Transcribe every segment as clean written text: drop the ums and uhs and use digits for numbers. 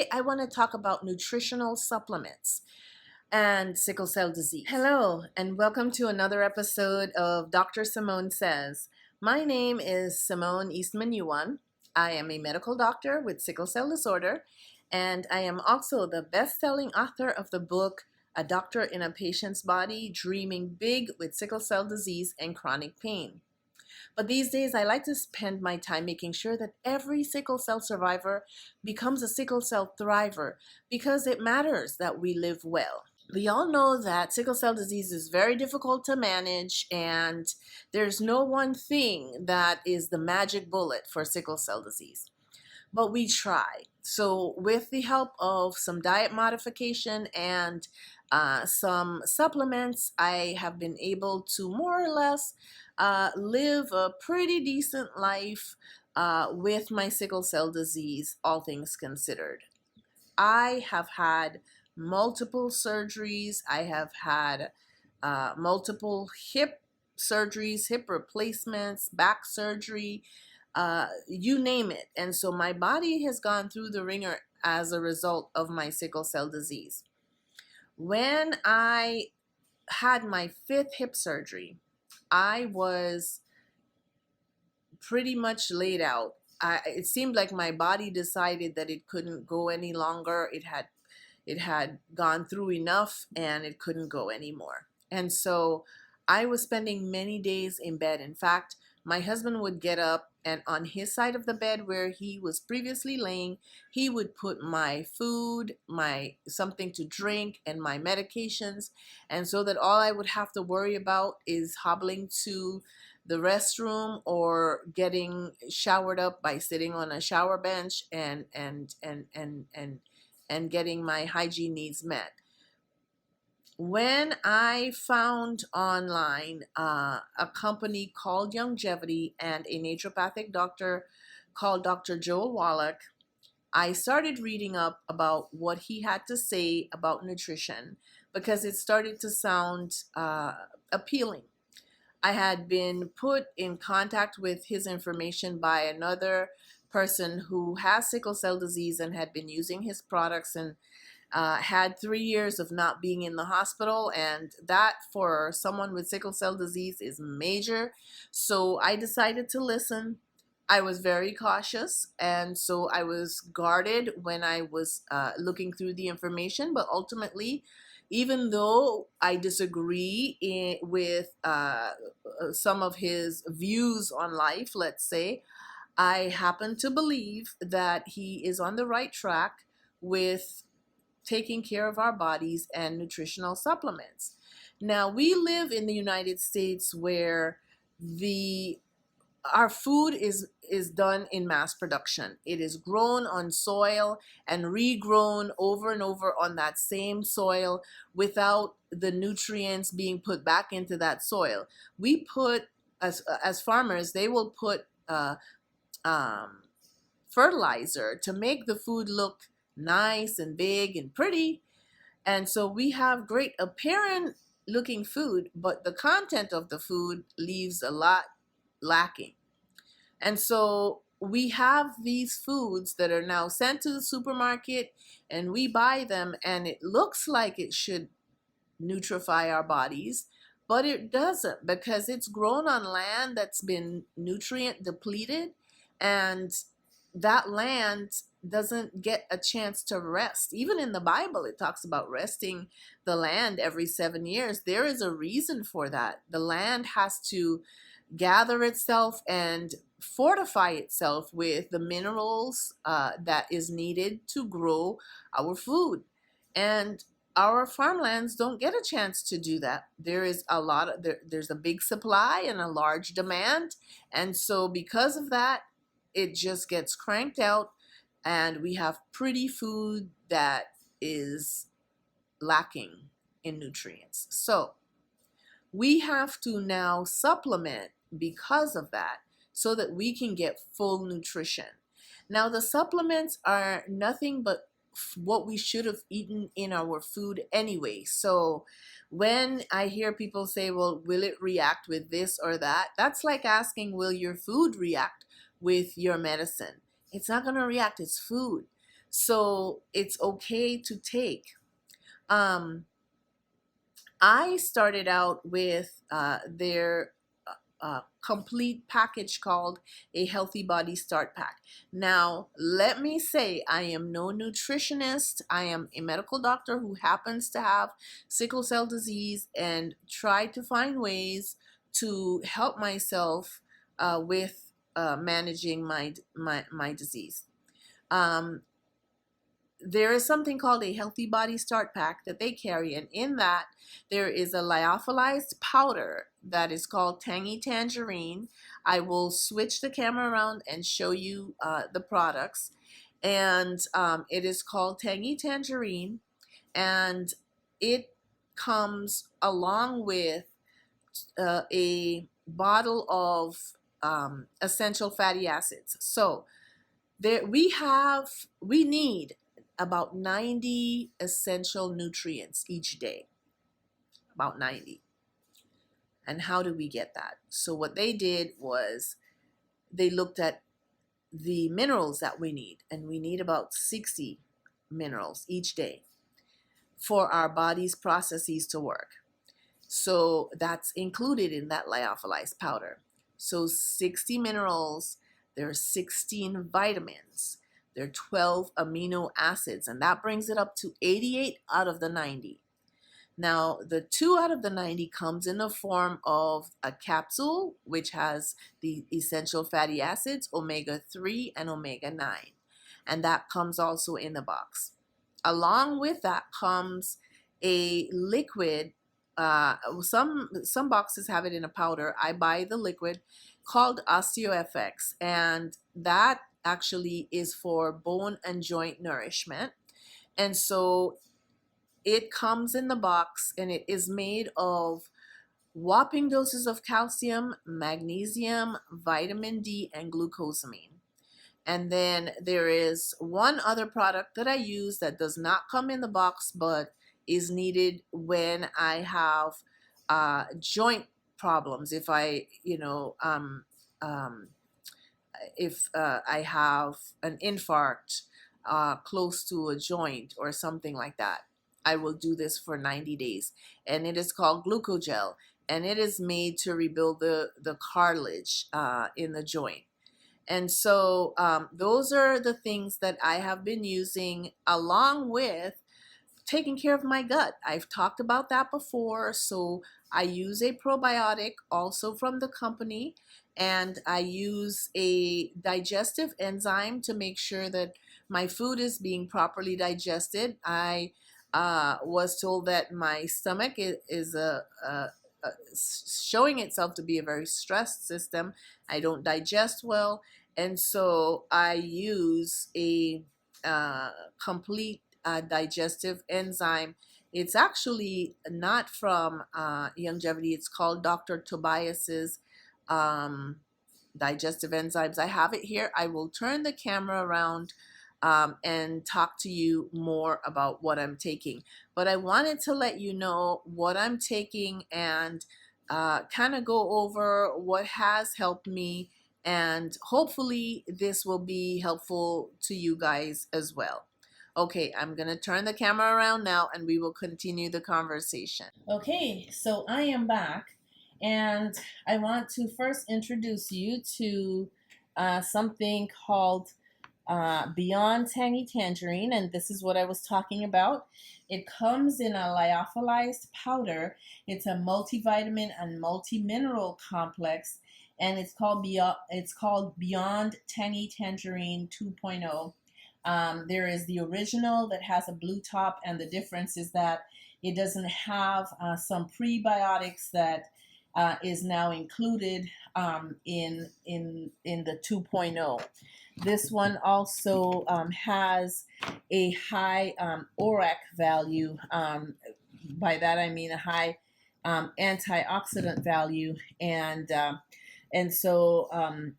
Today, I want to talk about nutritional supplements and sickle cell disease. Hello, and welcome to another episode of Dr. Simone Says. My name is Simone Eastman Yuan. I am a medical doctor with sickle cell disorder, and I am also the best-selling author of the book A Doctor in a Patient's Body, Dreaming Big with Sickle Cell Disease and Chronic Pain. But these days, I like to spend my time making sure that every sickle cell survivor becomes a sickle cell thriver because it matters that we live well. We all know that sickle cell disease is very difficult to manage, and there's no one thing that is the magic bullet for sickle cell disease. But we try. So, with the help of some diet modification and some supplements, I have been able to more or less live a pretty decent life with my sickle cell disease, all things considered. I have had multiple surgeries. I have had multiple hip surgeries, hip replacements, back surgery, you name it. And so my body has gone through the ringer as a result of my sickle cell disease. When I had my 5th hip surgery, I was pretty much laid out. It seemed like my body decided that it couldn't go any longer. It had gone through enough and it couldn't go anymore. And so I was spending many days in bed. In fact, my husband would get up, and on his side of the bed where he was previously laying, he would put my food, my something to drink, and my medications. And so that all I would have to worry about is hobbling to the restroom or getting showered up by sitting on a shower bench and getting my hygiene needs met. When I found online a company called Youngevity and a naturopathic doctor called Dr. Joel Wallach, I started reading up about what he had to say about nutrition because it started to sound appealing. I had been put in contact with his information by another person who has sickle cell disease and had been using his products and had 3 years of not being in the hospital, and that for someone with sickle cell disease is major. So I decided to listen. I was very cautious, and so I was guarded when I was looking through the information. But ultimately, even though I disagree with some of his views on life, let's say, I happen to believe that he is on the right track with taking care of our bodies and nutritional supplements. Now, we live in the United States where our food is done in mass production. It is grown on soil and regrown over and over on that same soil without the nutrients being put back into that soil. We put, as farmers, they will put fertilizer to make the food look nice and big and pretty. And so we have great apparent looking food, but the content of the food leaves a lot lacking. And so we have these foods that are now sent to the supermarket and we buy them, and it looks like it should nutrify our bodies, but it doesn't, because it's grown on land that's been nutrient depleted, and that land doesn't get a chance to rest. Even in the Bible, it talks about resting the land every 7 years. There is a reason for that. The land has to gather itself and fortify itself with the minerals that is needed to grow our food. And our farmlands don't get a chance to do that. There is there's a big supply and a large demand. And so because of that, it just gets cranked out, and we have pretty food that is lacking in nutrients. So we have to now supplement because of that so that we can get full nutrition. Now, the supplements are nothing but what we should have eaten in our food anyway. So when I hear people say, well, will it react with this or that? That's like asking, will your food react with your medicine? It's not going to react. It's food. So it's okay to take. Um, I started out with their complete package called a Healthy Body Start Pack. Now, let me say, I am no nutritionist. I am a medical doctor who happens to have sickle cell disease and try to find ways to help myself with managing my disease. Um, there is something called a Healthy Body Start Pack that they carry, and in that there is a lyophilized powder that is called Tangy Tangerine. I will switch the camera around and show you the products, and it is called Tangy Tangerine, and it comes along with a bottle of essential fatty acids. So there we need about 90 essential nutrients each day, about 90. And how do we get that? So what they did was they looked at the minerals that we need, and we need about 60 minerals each day for our body's processes to work. So that's included in that lyophilized powder. So 60 minerals, there are 16 vitamins, there are 12 amino acids, and that brings it up to 88 out of the 90. Now, the 2 out of the 90 comes in the form of a capsule, which has the essential fatty acids, omega-3 and omega-9. And that comes also in the box. Along with that comes a liquid. Some boxes have it in a powder. I buy the liquid called Osteo, and that actually is for bone and joint nourishment. And so it comes in the box, and it is made of whopping doses of calcium, magnesium, vitamin D, and glucosamine. And then there is one other product that I use that does not come in the box but is needed when I have joint problems. If I, if I have an infarct close to a joint or something like that, I will do this for 90 days. And it is called Glucogel, and it is made to rebuild the cartilage in the joint. And so those are the things that I have been using along with taking care of my gut. I've talked about that before. So I use a probiotic also from the company, and I use a digestive enzyme to make sure that my food is being properly digested. I was told that my stomach is showing itself to be a very stressed system. I don't digest well, and so I use a complete digestive enzyme. It's actually not from Youngevity. It's called Dr. Tobias's Digestive Enzymes. I have it here. I will turn the camera around and talk to you more about what I'm taking. But I wanted to let you know what I'm taking and kind of go over what has helped me, and hopefully this will be helpful to you guys as well. Okay, I'm going to turn the camera around now and we will continue the conversation. Okay, so I am back, and I want to first introduce you to something called Beyond Tangy Tangerine, and this is what I was talking about. It comes in a lyophilized powder. It's a multivitamin and multi-mineral complex, and it's called Beyond Tangy Tangerine 2.0. There is the original that has a blue top, and the difference is that it doesn't have some prebiotics that is now included in the 2.0. This one also has a high ORAC value. By that I mean a high antioxidant value, and so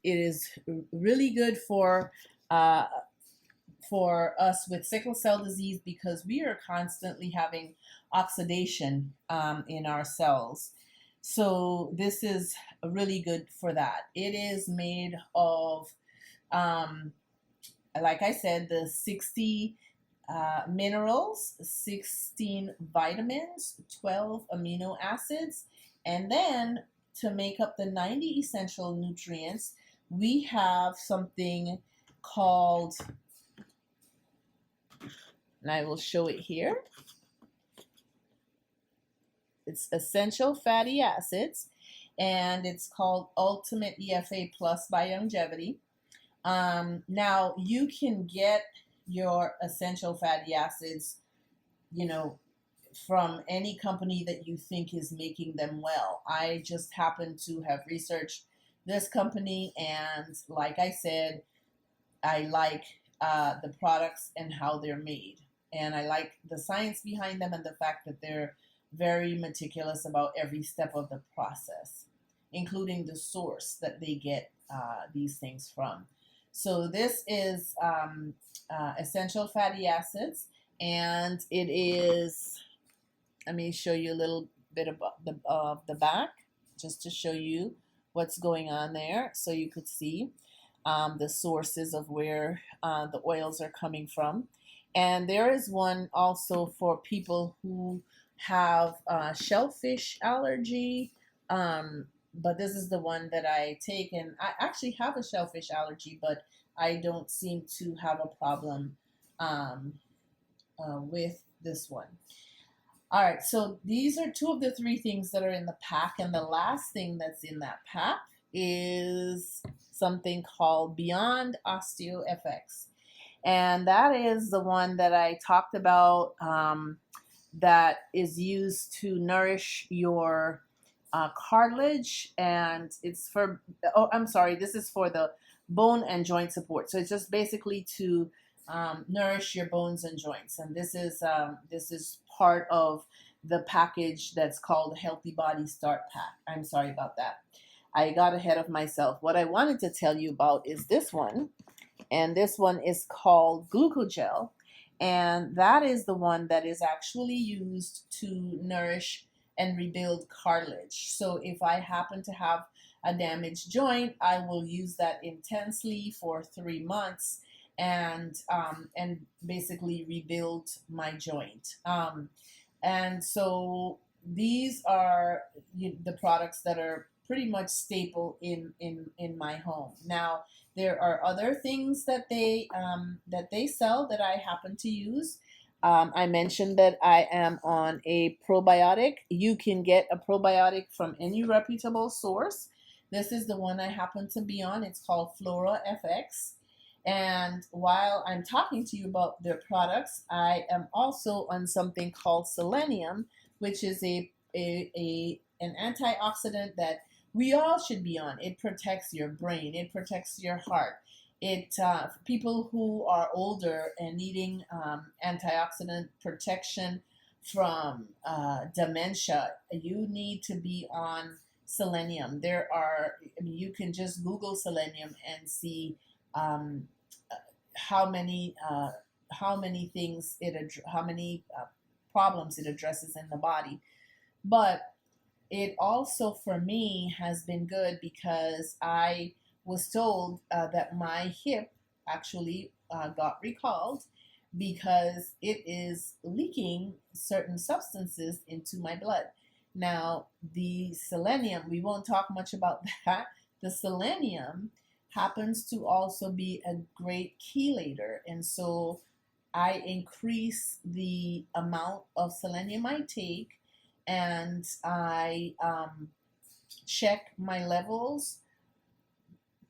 it is really good for us with sickle cell disease, because we are constantly having oxidation in our cells. So this is really good for that. It is made of like I said, the 60 minerals, 16 vitamins, 12 amino acids, and then to make up the 90 essential nutrients, we have something called, and I will show it here. It's essential fatty acids, and it's called Ultimate EFA Plus by Youngevity. Now you can get your essential fatty acids, you know, from any company that you think is making them well. I just happen to have researched this company, and like I said, I like the products and how they're made. And I like the science behind them and the fact that they're very meticulous about every step of the process, including the source that they get these things from. So this is essential fatty acids, and it is, let me show you a little bit of the back, just to show you what's going on there, so you could see the sources of where the oils are coming from. And there is one also for people who have shellfish allergy, but this is the one that I take, and I actually have a shellfish allergy, but I don't seem to have a problem with this one. All right, so these are two of the three things that are in the pack, and the last thing that's in that pack is something called Beyond Osteo FX. And that is the one that I talked about, that is used to nourish your cartilage, and it's for, oh, I'm sorry, this is for the bone and joint support. So it's just basically to nourish your bones and joints. And this is part of the package that's called Healthy Body Start Pack. I'm sorry about that. I got ahead of myself. What I wanted to tell you about is this one, and this one is called Glucogel, and that is the one that is actually used to nourish and rebuild cartilage. So if I happen to have a damaged joint, I will use that intensely for 3 months and basically rebuild my joint. And so these are the products that are pretty much staple in my home. Now, there are other things that they sell that I happen to use. I mentioned that I am on a probiotic. You can get a probiotic from any reputable source. This is the one I happen to be on. It's called Flora FX. And while I'm talking to you about their products, I am also on something called selenium, which is an antioxidant that we all should be on. It protects your brain. It protects your heart. It people who are older and needing antioxidant protection from dementia, you need to be on selenium. There are, I mean, you can just Google selenium and see how many things how many problems it addresses in the body. But it also, for me, has been good because I was told that my hip actually got recalled because it is leaking certain substances into my blood. Now, the selenium, we won't talk much about that. The selenium happens to also be a great chelator, and so I increase the amount of selenium I take, and I check my levels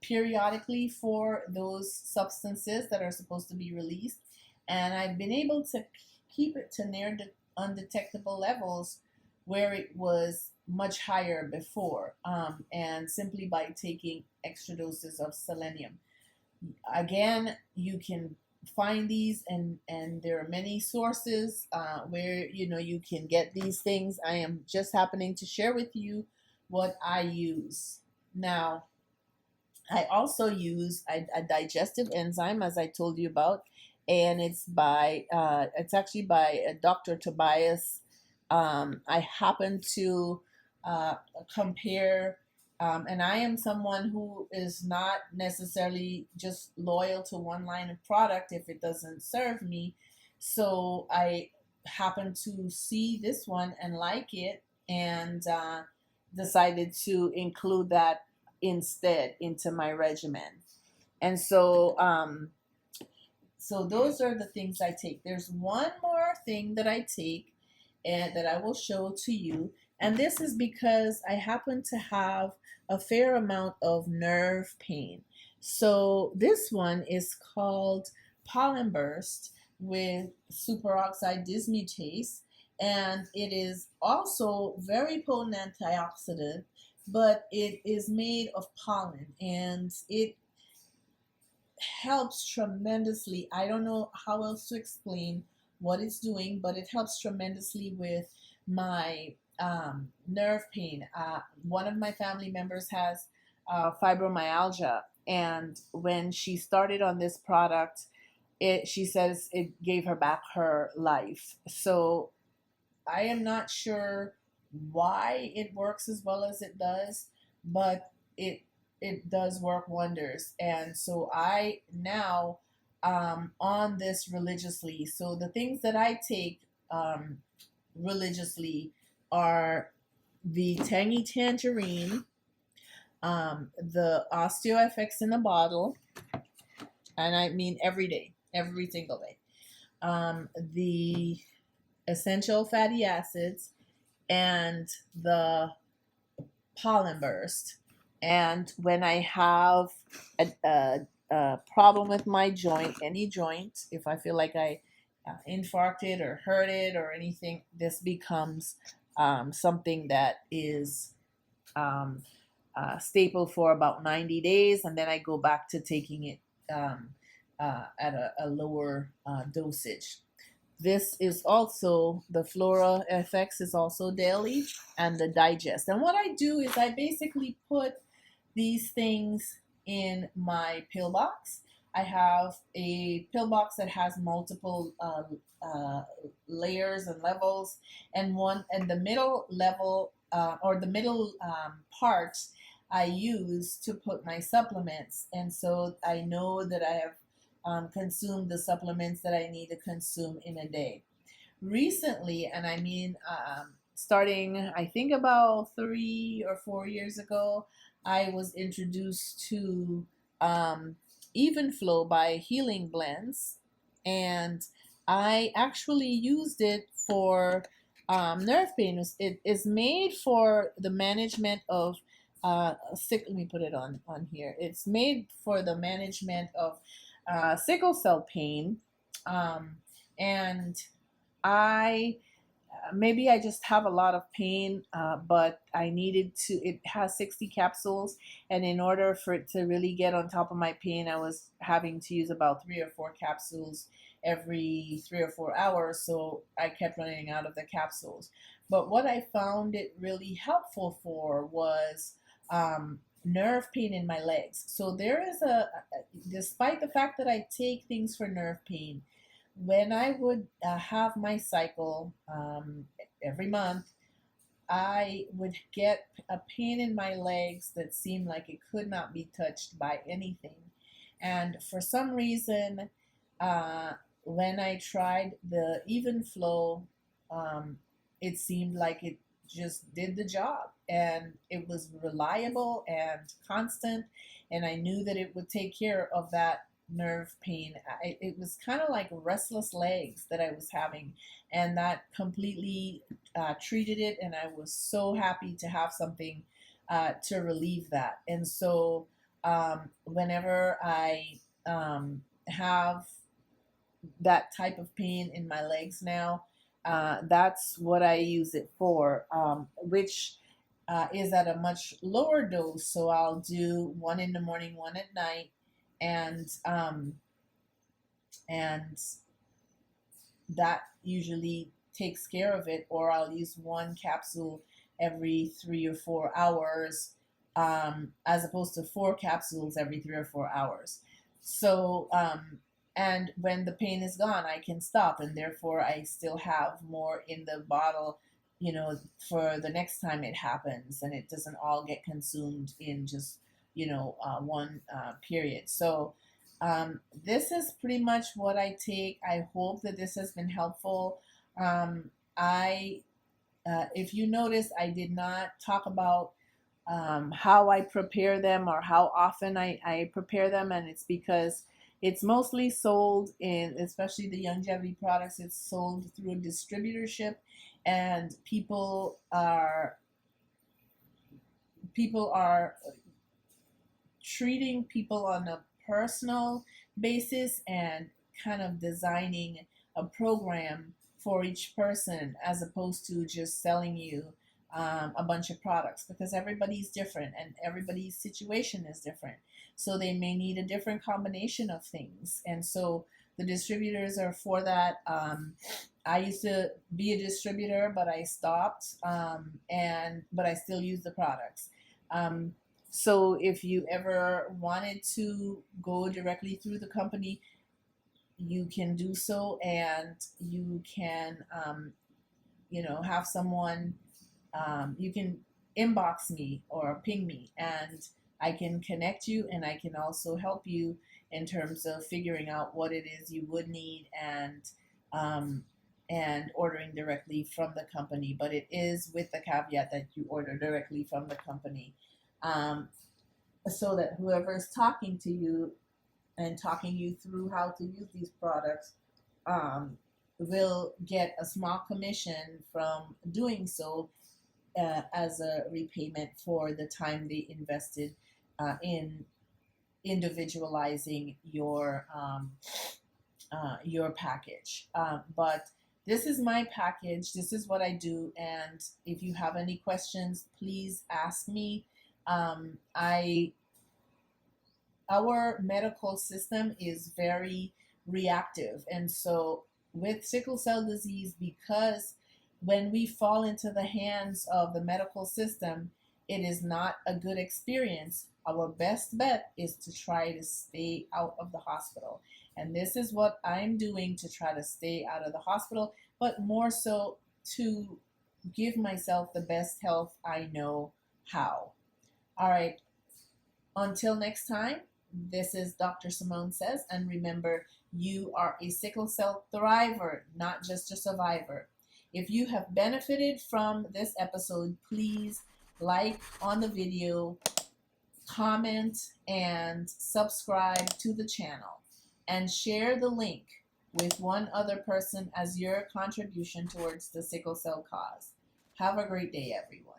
periodically for those substances that are supposed to be released, and I've been able to keep it to near the undetectable levels where it was much higher before, and simply by taking extra doses of selenium. Again, you can find these, and there are many sources where you can get these things. I am just happening to share with you what I use. Now, I also use a digestive enzyme, as I told you about, and it's actually by Dr. Tobias. I happen to compare And I am someone who is not necessarily just loyal to one line of product if it doesn't serve me. So I happened to see this one and like it, and decided to include that instead into my regimen. And so those are the things I take. There's one more thing that I take and that I will show to you. And this is because I happen to have a fair amount of nerve pain. So this one is called Pollen Burst with superoxide dismutase. And it is also very potent antioxidant, but it is made of pollen, and it helps tremendously. I don't know how else to explain what it's doing, but it helps tremendously with my nerve pain. One of my family members has fibromyalgia, and when she started on this product, she says it gave her back her life. So I am not sure why it works as well as it does, but it does work wonders. And so I now on this religiously. So the things that I take religiously are the Tangy Tangerine, the Osteo FX in a bottle, and I mean every day, every single day. The essential fatty acids, and the Pollen Burst. And when I have a problem with my joint, any joint, if I feel like I infarcted or hurt it or anything, this becomes something that is staple for about 90 days. And then I go back to taking it at a lower dosage. This is also, the Flora FX is also daily, and the Digest. And what I do is I basically put these things in my pill box. I have a pill box that has multiple layers and levels, and the middle level or the middle parts I use to put my supplements. And so I know that I have consume the supplements that I need to consume in a day. Recently, and I mean starting I think about 3 or 4 years ago, I was introduced to Even Flow by Healing Blends, and I actually used it for nerve pain. It is made for the management of let me put it on here. It's made for the management of sickle cell pain, and I maybe I just have a lot of pain, but I needed to. It has 60 capsules, and in order for it to really get on top of my pain, I was having to use about 3 or 4 capsules every 3 or 4 hours. So I kept running out of the capsules. But what I found it really helpful for was nerve pain in my legs. So there is despite the fact that I take things for nerve pain, when I would have my cycle every month, I would get a pain in my legs that seemed like it could not be touched by anything. And for some reason, when I tried the Even Flow, it seemed like it just did the job, and it was reliable and constant, and I knew that it would take care of that nerve pain. It was kind of like restless legs that I was having, and that completely treated it, and I was so happy to have something to relieve that. And so whenever I have that type of pain in my legs now, that's what I use it for, which is at a much lower dose. So I'll do one in the morning, one at night, and that usually takes care of it. Or I'll use one capsule every 3 or 4 hours, as opposed to 4 capsules every 3 or 4 hours. So and when the pain is gone, I can stop, and therefore I still have more in the bottle you know, for the next time it happens, and it doesn't all get consumed in just, one period. So this is pretty much what I take. I hope that this has been helpful. I If you notice, I did not talk about how I prepare them or how often I prepare them, and it's because it's mostly sold in, especially the Youngevity products, it's sold through a distributorship, and people are treating people on a personal basis and kind of designing a program for each person, as opposed to just selling you a bunch of products, because everybody's different and everybody's situation is different. So they may need a different combination of things. And so the distributors are for that. I used to be a distributor, but I stopped, but I still use the products. So if you ever wanted to go directly through the company, you can do so, and you can, have someone, you can inbox me or ping me, and I can connect you, and I can also help you in terms of figuring out what it is you would need, and ordering directly from the company. But it is with the caveat that you order directly from the company, so that whoever is talking to you and talking you through how to use these products will get a small commission from doing so, as a repayment for the time they invested in individualizing your package. But this is my package. This is what I do. And if you have any questions, please ask me. Our medical system is very reactive. And so with sickle cell disease, because when we fall into the hands of the medical system, it is not a good experience. Our best bet is to try to stay out of the hospital. And this is what I'm doing to try to stay out of the hospital, but more so to give myself the best health I know how. All right. Until next time, this is Dr. Simone Says, and remember, you are a sickle cell thriver, not just a survivor. If you have benefited from this episode, please like on the video, comment, and subscribe to the channel, and share the link with one other person as your contribution towards the sickle cell cause. Have a great day, everyone.